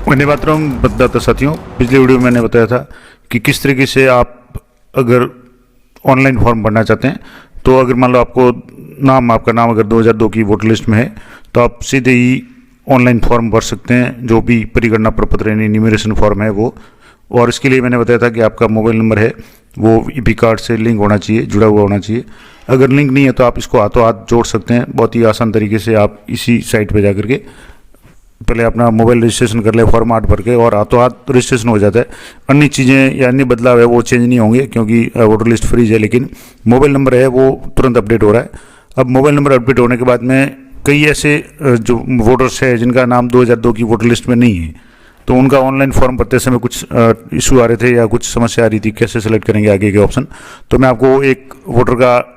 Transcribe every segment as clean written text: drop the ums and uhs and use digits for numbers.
वंदे मातरम मतदाता साथियों, पिछले वीडियो में मैंने बताया था कि किस तरीके से आप अगर ऑनलाइन फॉर्म भरना चाहते हैं तो अगर मान लो आपका नाम अगर 2002 की वोटर लिस्ट में है तो आप सीधे ही ऑनलाइन फॉर्म भर सकते हैं, जो भी परिगणना प्रपत्र यानी न्यूमरेशन फॉर्म है वो। और इसके लिए मैंने बताया था कि आपका मोबाइल नंबर है वो ईपी कार्ड से लिंक होना चाहिए, जुड़ा हुआ होना चाहिए। अगर लिंक नहीं है तो आप इसको हाथों हाथ जोड़ सकते हैं बहुत ही आसान तरीके से। आप इसी साइट पर जा करके पहले अपना मोबाइल रजिस्ट्रेशन कर ले फॉर्म 8 भर के, और हाथों हाथ रजिस्ट्रेशन हो जाता है। अन्य चीज़ें या अन्य बदलाव है वो चेंज नहीं होंगे क्योंकि वोटर लिस्ट फ्रीज है, लेकिन मोबाइल नंबर है वो तुरंत अपडेट हो रहा है। अब मोबाइल नंबर अपडेट होने के बाद में कई ऐसे जो वोटर्स है जिनका नाम 2002 की वोटर लिस्ट में नहीं है, तो उनका ऑनलाइन फॉर्म भरते समय कुछ इशू आ रहे थे या कुछ समस्या आ रही थी, कैसे सेलेक्ट करेंगे आगे के ऑप्शन। तो मैं आपको एक वोटर का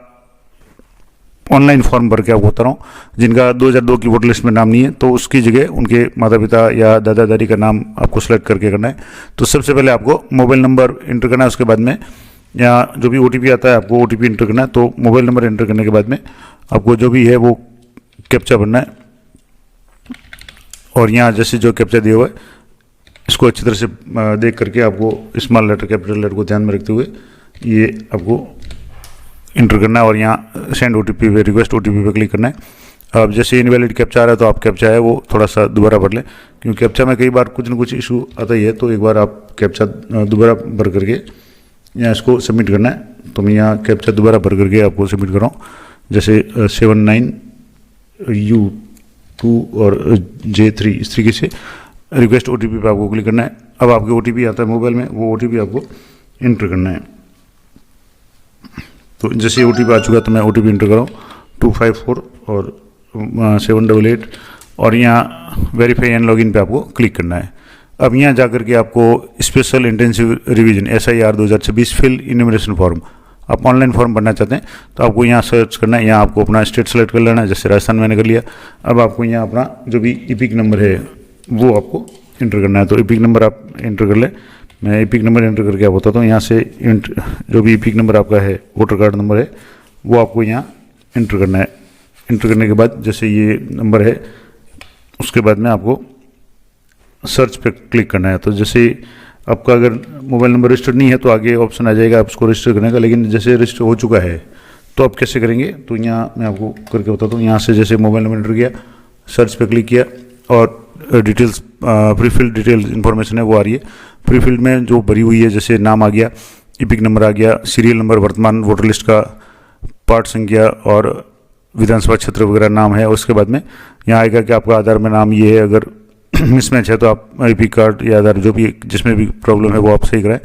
ऑनलाइन फॉर्म भर के आपको बता रहा हूँ जिनका 2002 की वोटर लिस्ट में नाम नहीं है, तो उसकी जगह उनके माता पिता या दादा दादी का नाम आपको सेलेक्ट करके करना है। तो सबसे पहले आपको मोबाइल नंबर इंटर करना है, उसके बाद में या जो भी ओटीपी आता है आपको ओटीपी इंटर करना है। तो मोबाइल नंबर इंटर करने के बाद में आपको जो भी है वो कैप्चा भरना है, और यहाँ जैसे जो कैप्चा दिया हुआ है इसको अच्छी तरह से देख करके आपको स्मॉल लेटर कैपिटल लेटर को ध्यान में रखते हुए ये आपको इंटर करना है, और यहाँ सेंड ओटीपी पे रिक्वेस्ट ओटीपी पे क्लिक करना है। अब जैसे इनवैलिड कैप्चा आ रहा है तो आप कैप्चा है वो थोड़ा सा दोबारा भर लें, क्योंकि कैप्चा में कई बार कुछ ना कुछ इशू आता ही है। तो एक बार आप कैप्चा दोबारा भर करके यहाँ इसको सबमिट करना है। तो मैं यहाँ कैप्चा दोबारा भर करके आपको सबमिट कर रहा हूँ, जैसे 79U2 और J3 इस तरीके से रिक्वेस्ट ओटीपी पे आपको क्लिक करना है। अब आपके ओटीपी आता है मोबाइल में, वो ओटीपी आपको इंटर करना है। तो जैसे ओटीपी आ चुका तो मैं ओटीपी इंटर कर रहा हूँ 254 और 788, और यहाँ वेरीफाई एंड लॉगिन पे आपको क्लिक करना है। अब यहाँ जाकर के आपको special intensive revision SIR 2026 fill enumeration form, आप ऑनलाइन फॉर्म भरना चाहते हैं तो आपको यहाँ सर्च करना है। यहाँ आपको अपना स्टेट सेलेक्ट कर लेना है, जैसे राजस्थान मैंने कर लिया। अब आपको यहाँ अपना जो भी ईपिक नंबर है वो आपको इंटर करना है। तो ईपिक नंबर आप इंटर कर ले, मैं ईपिक नंबर एंटर करके आप बताता हूँ। यहाँ से जो भी ईपिक नंबर आपका है वोटर कार्ड नंबर है वो आपको यहाँ इंटर करना है। इंटर करने के बाद जैसे ये नंबर है उसके बाद में आपको सर्च पे क्लिक करना है। तो जैसे आपका अगर मोबाइल नंबर रजिस्टर्ड नहीं है तो आगे ऑप्शन आ जाएगा आपको रजिस्टर करने का, लेकिन जैसे रजिस्टर हो चुका है तो आप कैसे करेंगे तो यहाँ मैं आपको करके बताता हूँ। यहाँ से जैसे मोबाइल नंबर एंटर किया, सर्च पे क्लिक किया और डिटेल्स प्रीफिल्ड डिटेल्स इन्फॉर्मेशन है वो आ रही है। प्रीफिल्ड में जो भरी हुई है जैसे नाम आ गया, ईपिक नंबर आ गया, सीरियल नंबर, वर्तमान वोटर लिस्ट का पार्ट संख्या और विधानसभा क्षेत्र वगैरह नाम है। उसके बाद में यहाँ आएगा कि आपका आधार में नाम ये है, अगर मिसमैच है तो आप ईपिक कार्ड या आधार जो भी जिसमें भी प्रॉब्लम है वो आप सही कराएं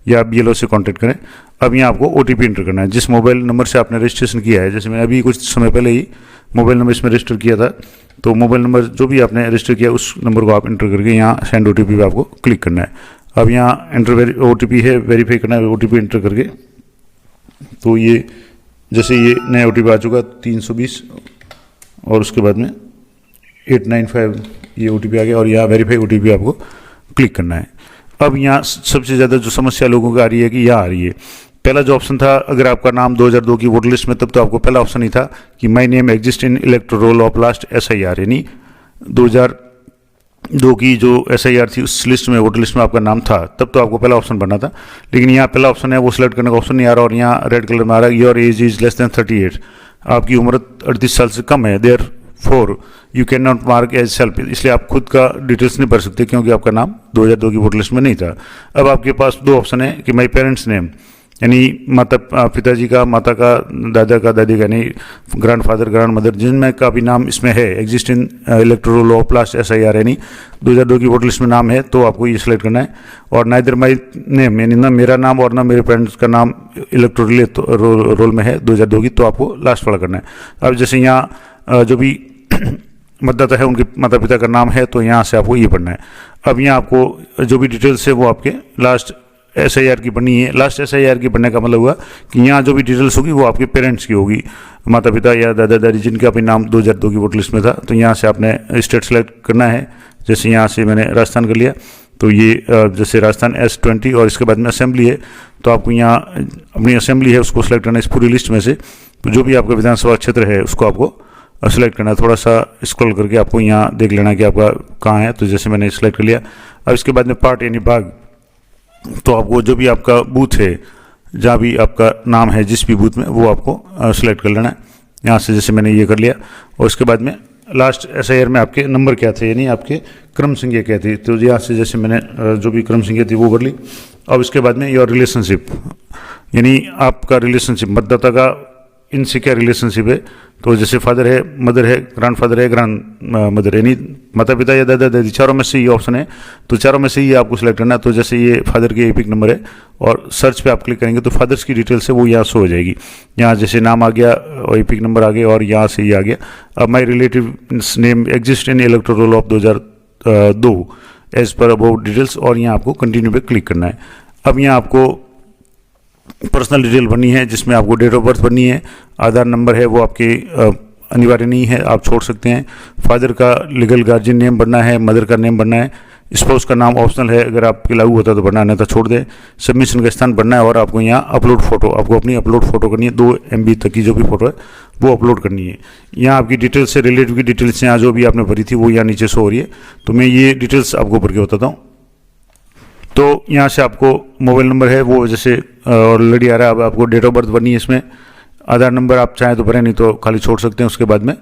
या BLO से कांटेक्ट करें। अब यहाँ आपको ओटीपी इंटर करना है जिस मोबाइल नंबर से आपने रजिस्ट्रेशन किया है। जैसे मैंने अभी कुछ समय पहले ही मोबाइल नंबर इसमें रजिस्टर किया था, तो मोबाइल नंबर जो भी आपने रजिस्टर किया उस नंबर को आप इंटर करके यहाँ सेंड ओटीपी पे आपको क्लिक करना है। अब यहाँ एंटर ओटीपी है वेरीफाई करना है, ओटीपी इंटर करके। तो ये जैसे ये नया ओटीपी आ चुका 320 और उसके बाद में 895 ये ओटीपी आ गया, और यहाँ वेरीफाई ओटीपी आपको क्लिक करना है। अब यहाँ सबसे ज़्यादा जो समस्या लोगों को आ रही है कि यहाँ आ रही है, पहला जो ऑप्शन था अगर आपका नाम 2002 की वोटर लिस्ट में, तब तो आपको पहला ऑप्शन ही था कि my name exist in electoral roll of last SIR, यानी 2002 की जो SIR थी उस लिस्ट में वोटर लिस्ट में आपका नाम था, तब तो आपको पहला ऑप्शन बनना था। लेकिन यहाँ पहला ऑप्शन है वो सिलेक्ट करने का ऑप्शन नहीं आ रहा, और यहाँ रेड कलर में आ रहा है your age is less than 38, आपकी उम्र 38 साल से कम है, therefore you can not mark as self, इसलिए आप खुद का डिटेल्स नहीं भर सकते क्योंकि आपका नाम 2002 की वोटर लिस्ट में नहीं था। अब आपके पास दो ऑप्शन है कि माई पेरेंट्स नेम, यानी माता पिताजी का, माता का, दादा का, दादी का, यानी ग्रैंड फादर ग्रैंड मदर जिनमें का भी नाम इसमें है exist in electoral roll of last SIR, यानी 2002 की वोटर लिस्ट में नाम है, तो आपको ये सिलेक्ट करना है। और नाइदर माई नेम, यानी ना मेरा नाम और ना मेरे पेरेंट्स का नाम इलेक्टोरल रोल में है 2002 की, तो आपको लास्ट वाला करना है। अब जैसे यहाँ जो भी मतदाता है उनके माता पिता का नाम है तो यहाँ से आपको ये पढ़ना है। अब यहाँ आपको जो भी डिटेल्स है वो आपके लास्ट SIR की बननी है। लास्ट SIR की बनने का मतलब हुआ कि यहाँ जो भी डिटेल्स होगी वो आपके पेरेंट्स की होगी, माता पिता या दादा दादी जिनका भी नाम 2002 की वोटर लिस्ट में था। तो यहाँ से आपने स्टेट सेलेक्ट करना है, जैसे यहाँ से मैंने राजस्थान कर लिया, तो ये जैसे राजस्थान S20 और इसके बाद में असेंबली है, तो आपको यहाँ अपनी असेंबली है उसको सेलेक्ट करना है इस पूरी लिस्ट में से। तो जो भी आपका विधानसभा क्षेत्र है उसको आपको सेलेक्ट करना है। थोड़ा सा स्क्रॉल करके आपको यहाँ देख लेना कि आपका कहाँ है। तो जैसे मैंने सेलेक्ट कर लिया। अब इसके बाद में पार्ट यानी भाग, तो आपको जो भी आपका बूथ है, जहाँ भी आपका नाम है जिस भी बूथ में, वो आपको सेलेक्ट कर लेना है। यहाँ से जैसे मैंने ये कर लिया। और उसके बाद में लास्ट SIR में आपके नंबर क्या थे, यानी आपके क्रम संख्या क्या थी, तो यहाँ से जैसे मैंने जो भी क्रम संख्या थी वो कर ली। अब इसके बाद में योर रिलेशनशिप, यानी आपका रिलेशनशिप, मतदाता का इनसे क्या रिलेशनशिप है। तो जैसे फादर है, मदर है, ग्रैंडफादर है, ग्रैंड मदर, यानी माता पिता या दादा दादी, चारों में से ये ऑप्शन है। तो चारों में से ये आपको सिलेक्ट करना है। तो जैसे ये फादर की एपिक नंबर है और सर्च पे आप क्लिक करेंगे तो फादर्स की डिटेल्स है वो यहाँ शो हो जाएगी। यहाँ जैसे नाम आ गया और एपिक नंबर आ गया और यहाँ से ये आ गया। अब my relative name exist in electoral roll of 2002 as per about details, और यहाँ आपको कंटिन्यू पे क्लिक करना है। अब यहाँ आपको पर्सनल डिटेल भरनी है, जिसमें आपको डेट ऑफ बर्थ भरनी है, आधार नंबर है वो आपके अनिवार्य नहीं है, आप छोड़ सकते हैं। फादर का लीगल गार्जियन नेम भरना है, मदर का नेम भरना है, स्पाउस का नाम ऑप्शनल है, अगर आपके लागू होता है तो भरना, नहीं तो छोड़ दें। सबमिशन का स्थान भरना है और आपको यहाँ अपलोड फोटो, आपको अपनी अपलोड फोटो करनी है, 2 MB तक की जो भी फोटो है वो अपलोड करनी है। यहाँ आपकी डिटेल्स से रिलेटिव की डिटेल्स यहाँ जो भी आपने भरी थी वो यहाँ नीचे शो हो रही है। तो मैं ये डिटेल्स आपको भर के बताता हूँ। तो यहाँ से आपको मोबाइल नंबर है वो जैसे ऑलरेडी आ रहा है। अब आपको डेट ऑफ बर्थ भरनी है इसमें, आधार नंबर आप चाहें तो भरें, नहीं तो खाली छोड़ सकते हैं। उसके बाद में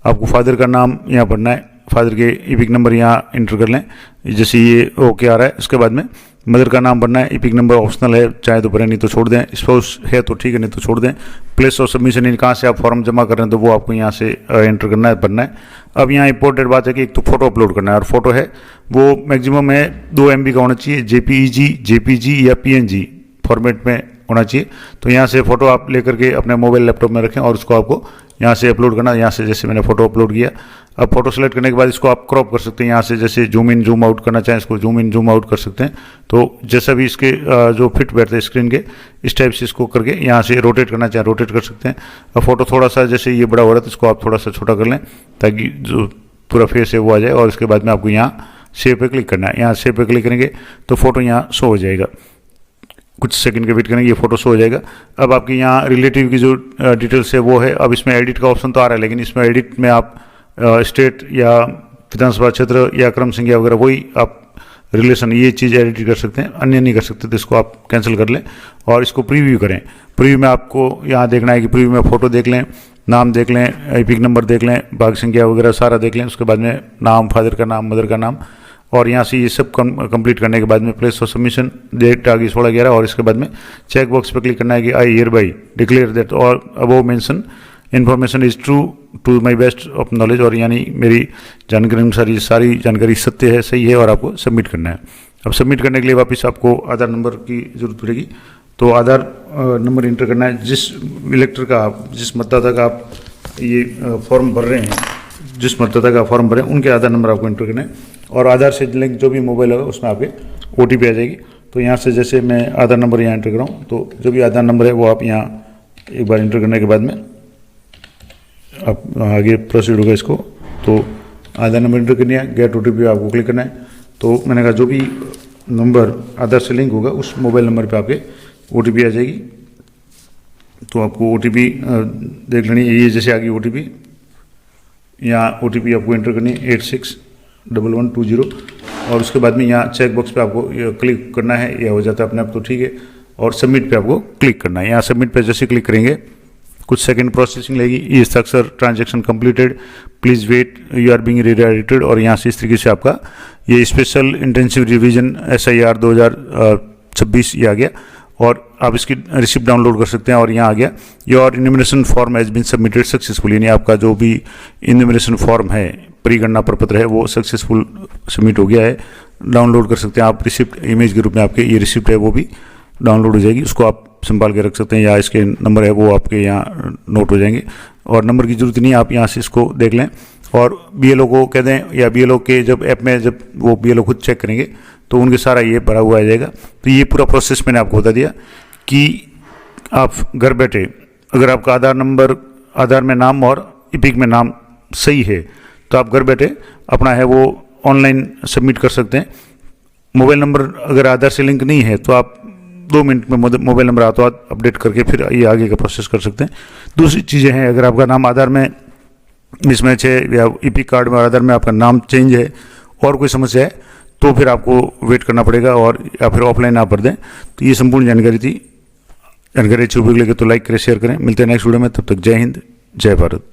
आपको फादर का नाम यहाँ भरना है, फादर के एपिक नंबर यहाँ इंटर कर लें, जैसे ये ओके आ रहा है। उसके बाद में मदर का नाम भरना है, एपिक नंबर ऑप्शनल है, चाहे तो भरें नहीं तो छोड़ दें। स्पाउस है तो ठीक है, नहीं तो छोड़ दें। प्लेस ऑफ सबमिशन, यानी कहाँ से आप फॉर्म जमा कर रहे हैं तो वो आपको यहाँ से एंटर करना है, भरना है। अब यहाँ इंपॉर्टेंट बात है कि एक तो फोटो अपलोड करना है, और फोटो है वो मैक्सिमम है 2 MB का होना चाहिए, JPG या PNG फॉर्मेट में होना चाहिए। तो यहाँ से फ़ोटो आप लेकर के अपने मोबाइल लैपटॉप में रखें और उसको आपको यहाँ से अपलोड करना है। यहाँ से जैसे मैंने फ़ोटो अपलोड किया। अब फोटो सेलेक्ट करने के बाद इसको आप क्रॉप कर सकते हैं, यहाँ से जैसे जूम इन जूम आउट करना चाहें इसको जूम इन जूम आउट कर सकते हैं। तो जैसा भी इसके जो फिट बैठते हैं स्क्रीन के, इस टाइप से इसको करके यहाँ से रोटेट करना चाहें रोटेट कर सकते हैं। अब फोटो थोड़ा सा जैसे ये बड़ा हो रहा है तो इसको आप थोड़ा सा छोटा कर लें ताकि जो पूरा फेस है वो आ जाए। और इसके बाद में आपको यहाँ सेव पे क्लिक करना है। यहाँ सेव पे क्लिक करेंगे तो फोटो यहाँ शो हो जाएगा, कुछ सेकंड के वेट करेंगे, ये फोटो शो हो जाएगा। अब आपकी यहाँ रिलेटिव की जो डिटेल्स है वो है। अब इसमें एडिट का ऑप्शन तो आ रहा है, लेकिन इसमें एडिट में आप स्टेट या विधानसभा क्षेत्र या क्रम संख्या वगैरह वही आप रिलेशन ये चीज़ एडिट कर सकते हैं, अन्य नहीं कर सकते। तो इसको आप कैंसिल कर लें और इसको प्रीव्यू करें। प्रीव्यू में आपको यहाँ देखना है कि प्रीव्यू में फ़ोटो देख लें, नाम देख लें, एपिक नंबर देख लें, भाग संख्या वगैरह सारा देख लें। उसके बाद में नाम, फादर का नाम, मदर का नाम, और यहाँ से ये सब कंप्लीट करने के बाद में प्लेस ऑफ सबमिशन डेट आ गई 16/11। और इसके बाद में चेक बॉक्स पर क्लिक करना है कि I hereby declare that और above mention information is true to my best of knowledge, और यानी मेरी जानकारी अनुसार ये सारी जानकारी सत्य है, सही है, और आपको सबमिट करना है। अब सबमिट करने के लिए वापस आपको आधार नंबर की जरूरत पड़ेगी। तो आधार नंबर इंटर करना है। जिस इलेक्टर का आप, जिस मतदाता का आप ये फॉर्म भर रहे हैं, जिस मतदाता का फॉर्म भरें उनके आधार नंबर आपको इंटर करना है। और आधार से लिंक जो भी मोबाइल होगा उसमें आपके OTP आ जाएगी। तो यहाँ से जैसे मैं आधार नंबर यहाँ इंटर कर रहा हूँ, तो जो भी आधार नंबर है वो आप यहाँ एक बार इंटर करने के बाद में आप आगे प्रोसीड होगा इसको। तो आधार नंबर इंटर करनी है, गेट OTP आपको क्लिक करना है। तो मैंने कहा जो भी नंबर आधार से लिंक होगा उस मोबाइल नंबर पर आपके OTP आ जाएगी। तो आपको OTP देख लेनी है, ये जैसे आ गई OTP, यहाँ OTP आपको इंटर करनी है 861120। और उसके बाद में यहाँ चेक बॉक्स पे आपको क्लिक करना है, यह हो जाता है अपने आप, तो ठीक है। और सबमिट पे आपको क्लिक करना है। यहाँ सबमिट पे जैसे क्लिक करेंगे कुछ सेकंड प्रोसेसिंग लेगी। ये success transaction completed, please wait, you are being redirected. और यहाँ से इस तरीके से आपका ये स्पेशल इंटेंसिव रिवीजन SIR 2026 ये आ गया। और आप इसकी रिसिप्ट डाउनलोड कर सकते हैं। और यहाँ आ गया your enumeration form has been submitted successful, यानी आपका जो भी इन्यूमरेशन फॉर्म है, परिगणना प्रपत्र है, वो सक्सेसफुल सबमिट हो गया है। डाउनलोड कर सकते हैं आप रिसिप्ट, इमेज के रूप में आपके ये रिसिप्ट है वो भी डाउनलोड हो जाएगी। उसको आप संभाल के रख सकते हैं, या इसके नंबर है वो आपके यहाँ नोट हो जाएंगे। और नंबर की जरूरत नहीं है, आप यहाँ से इसको देख लें। और BLO को कह दें, या BLO के जब ऐप में जब वो BLO खुद चेक करेंगे तो उनके सारा ये भरा हुआ आ जाएगा। तो ये पूरा प्रोसेस मैंने आपको बता दिया कि आप घर बैठे अगर आपका आधार नंबर, आधार में नाम और एपिक में नाम सही है तो आप घर बैठे अपना है वो ऑनलाइन सबमिट कर सकते हैं। मोबाइल नंबर अगर आधार से लिंक नहीं है तो आप 2 मिनट में मोबाइल नंबर अपडेट करके फिर ये आगे का प्रोसेस कर सकते हैं। दूसरी चीज़ें हैं, अगर आपका नाम आधार में मिसमैच है या ईपिक कार्ड में आधार में आपका नाम चेंज है और कोई समस्या है तो फिर आपको वेट करना पड़ेगा और या फिर ऑफलाइन आप भर दें। तो ये संपूर्ण जानकारी थी। जानकारी अच्छी उपयोग लगे तो लाइक करें, शेयर करें। मिलते हैं नेक्स्ट वीडियो में, तब तक जय हिंद, जय भारत।